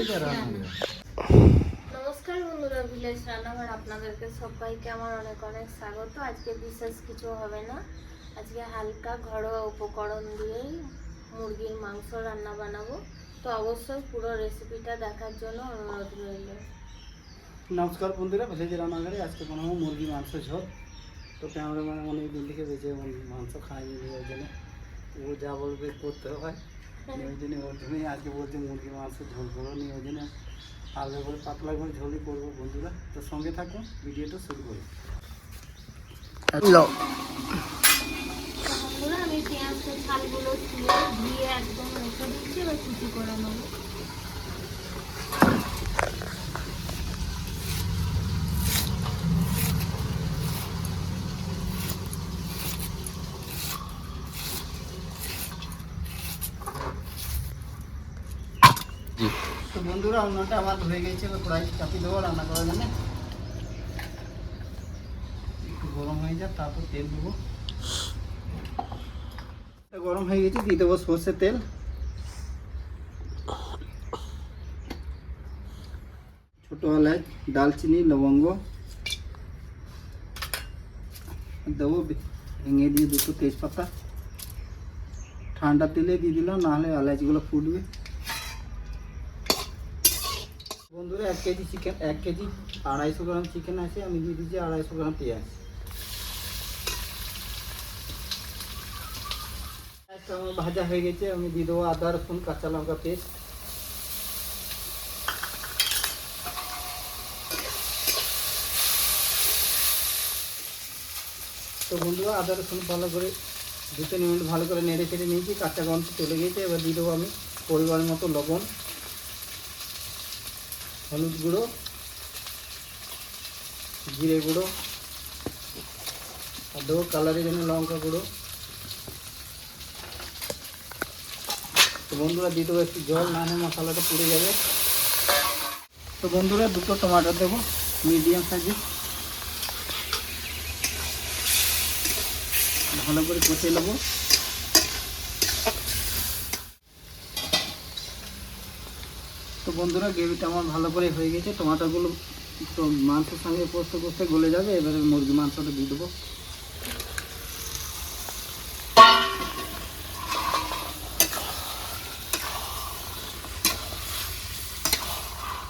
নমস্কার বন্ধুরা, ভিলেজ রান্নাঘর আপনাদেরকে সবাইকে আমার অনেক অনেক স্বাগত। আজকে বিশেষ কিছু হবে না, আজকে হালকা ঘরোয়া উপকরণ দিয়েই মুরগির মাংস রান্না বানাবো। তো অবশ্যই পুরো রেসিপিটা দেখার জন্য অনুরোধ রইল। নমস্কার বন্ধুরা, ভিলেজ রান্নাঘরে আজকে বানাবো মুরগি মাংস ঝোল। তো ক্যামেরাম্যান অনেক দিন থেকে বেঁচে মাংস খাইনি, ওই জন্য ও যা বলবে করতে হয়। ওই জন্যই আজকে বলছে মুরগি মাংস ঝোল করো নি, ওই জন্য হালকা করে পাতলা করে ঝোলই করবো বন্ধুরা। তো সঙ্গে থাকুন, ভিডিওটা শুরু করি। বন্ধুরা, আমি পেঁয়াজের ছালগুলো ধুয়ে একদম রেখে দিচ্ছি, এবার কুচি করে নেবো। তো বন্ধুরা, অন্যটা আমার হয়ে গেছে, এবার কড়াই চাপিয়ে দেবো রান্না করার জন্য। একটু গরম হয়ে যাক, তারপর তেল দেবো। গরম হয়ে গেছে, দিয়ে দেবো সর্ষের তেল, ছোটো এলাচ, দালচিনি, লবঙ্গ দেবো, ভেঙে দিয়ে দুটো তেজপাতা। ঠান্ডা তেলে দিয়ে দিলাম, নাহলে এলাচগুলো ফুটবে। বন্ধুরা, 1 KG chicken, 1 KG 250 gram chicken আছে, আমি দিয়ে দিচ্ছি 250 গ্রাম পেঁয়াজ। আমার ভাজা হয়ে গেছে, আমি দিয়ে দেবো আদা রসুন কাঁচা লঙ্কা পেস্ট। তো বন্ধুরা, আদা রসুন ভালো করে 2-3 মিনিট ভালো করে নেড়ে চেড়ে নিয়েছি, কাঁচা গন্ধ চলে গেছে। এবার দিয়ে দেবো আমি পরিমাণ মতো লবণ, হলুদ গুঁড়ো, জিরে গুঁড়ো, আর দেবো কালারের জন্য লঙ্কা গুঁড়ো। তো বন্ধুরা, দিয়ে দেবো একটু জল, না হলে মশলাটা পুড়ে যাবে। তো বন্ধুরা, 2টো টমাটো দেবো মিডিয়াম সাইজে, ভালো করে কষে নেবো। তো বন্ধুরা, গ্রেভিটা আমার ভালো করে হয়ে গেছে, টমাটোগুলো তো মাংসের সঙ্গে কষতে কষতে গলে যাবে। এবারে মুরগি মাংসটা দিয়ে দেবো।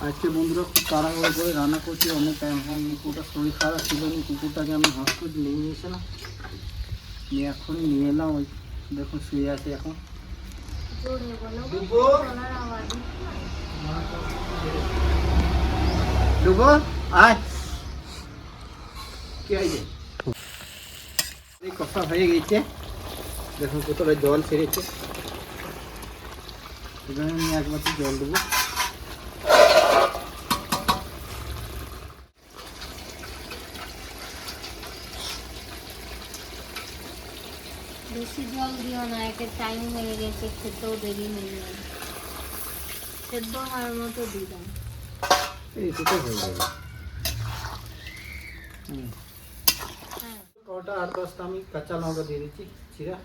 আজকে বন্ধুরা খুব তাড়াহুড়ো করে রান্না করছি, অনেক টাইম হয়নি। কুকুরটার শরীর খারাপ ছিল, কুকুরটাকে আমি হসপিটাল নিয়ে গিয়েছিলাম, নিয়ে এখনই নিয়ে এলাম। ওই দেখুন শুয়ে আছে এখন। ডুবো আয়, কি হয়েছে? এই কষা হয়ে গেছে, দেখুন কতটা জল ছেড়েছে। এখানে আমি 1 বাটি জল দেবো। বেশি জল দিও না, একে টাইম হয়ে গেছে, খেতেও দেরি হয়ে যাবে। সেদ্ধ হওয়ার মতো দিলাম, এইটুকু হয়ে যাবে। কটা 8-10টা আমি কাঁচা লঙ্কা দিয়ে দিচ্ছি চিরা।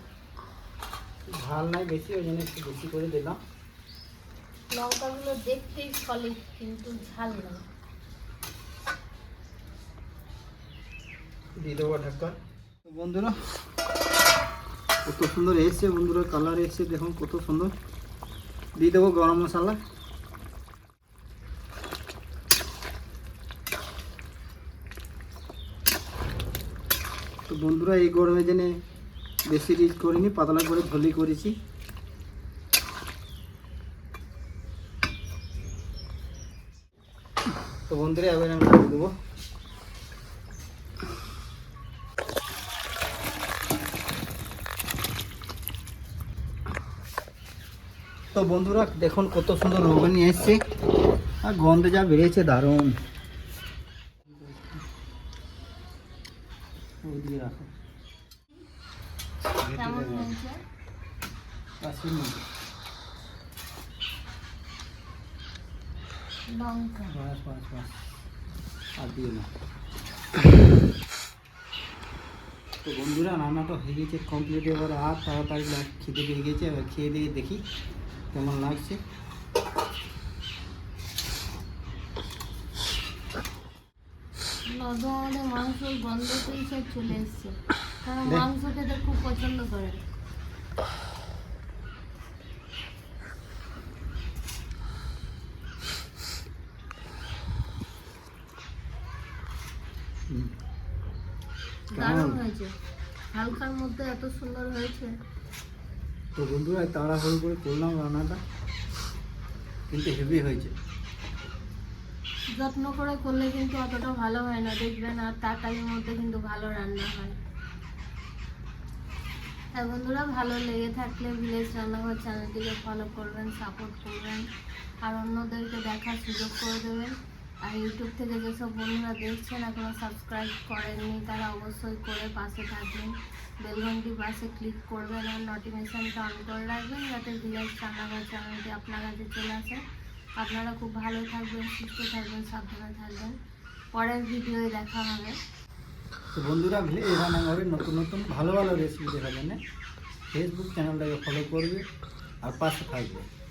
ঝাল নাই বেশি, ওই জন্য একটু বেশি করে দিলাম। লঙ্কাগুলো দেখতেই সলিড, কিন্তু ঝাল না। দিয়ে দেবো ঢাকা। তো বন্ধুরা, কত সুন্দর এসছে বন্ধুরা, কালার এসছে দেখুন কত সুন্দর। দিয়ে দেবো গরম মশলা। তো বন্ধুরা, এই গরমের জন্য বেশি রিচ করিনি, পাতলা করে ঝোলি করেছি। তো বন্ধুরা, এবার আমি দিয়ে দেবো। তো বন্ধুরা, দেখুন কত সুন্দর রোগা নিয়ে এসছে, আর গন্ধ যা বেরিয়েছে দারুণ। দিয়ে রাখো। কেমন হয়েছে? লঙ্কা আর দিয়ে না। তো বন্ধুরা, রান্নাটা হয়ে গেছে কমপ্লিট। এবার আর তাড়াতাড়ি খিদে পেয়ে গেছে, এবার খেয়ে দিয়ে দেখি কেমন লাগছে। অধ আমাদের মাংসর গন্ধতেই সব চলে এসছে, কারণ দেখ। মাংস খেতে খুব পছন্দ করে। দারুণ হয়েছে, হালকার মধ্যে এত সুন্দর হয়েছে। তো বন্ধুরা তাড়াহুড়ো করে করলাম রান্নাটা, কিন্তু হেভি হয়েছে। যত্ন করে করলে কিন্তু অতটা ভালো হয় না, দেখবেন, আর তাড়াতাড়ির মধ্যে কিন্তু ভালো রান্না হয়। আর বন্ধুরা, ভালো লেগে থাকলে ভিলেজ রান্নাঘর চ্যানেলটিকে ফলো করবেন, সাপোর্ট করবেন, আর অন্যদেরকে দেখার সুযোগ করে দেবেন। আর ইউটিউব থেকে যেসব বন্ধুরা দেখছেন এখনো সাবস্ক্রাইব করেননি, তারা অবশ্যই করে পাশে থাকবেন, বেলঘন্টি পাশে ক্লিক করবেন আর নোটিফিকেশানটা অন করে রাখবেন, যাতে ভিলেজ রান্নাঘর চ্যানেলটি আপনার কাছে চলে আসে। আপনারা খুব ভালো থাকবেন, সুস্থ থাকবেন, সাবধানে থাকবেন। পরের ভিডিওয়ে দেখা হবে। তো বন্ধুরা এই রান্নাঘরের নতুন নতুন ভালো ভালো রেসিপি দেখার জন্য ফেসবুক চ্যানেলটাকে ফলো করবে আর পাশে থাকবে।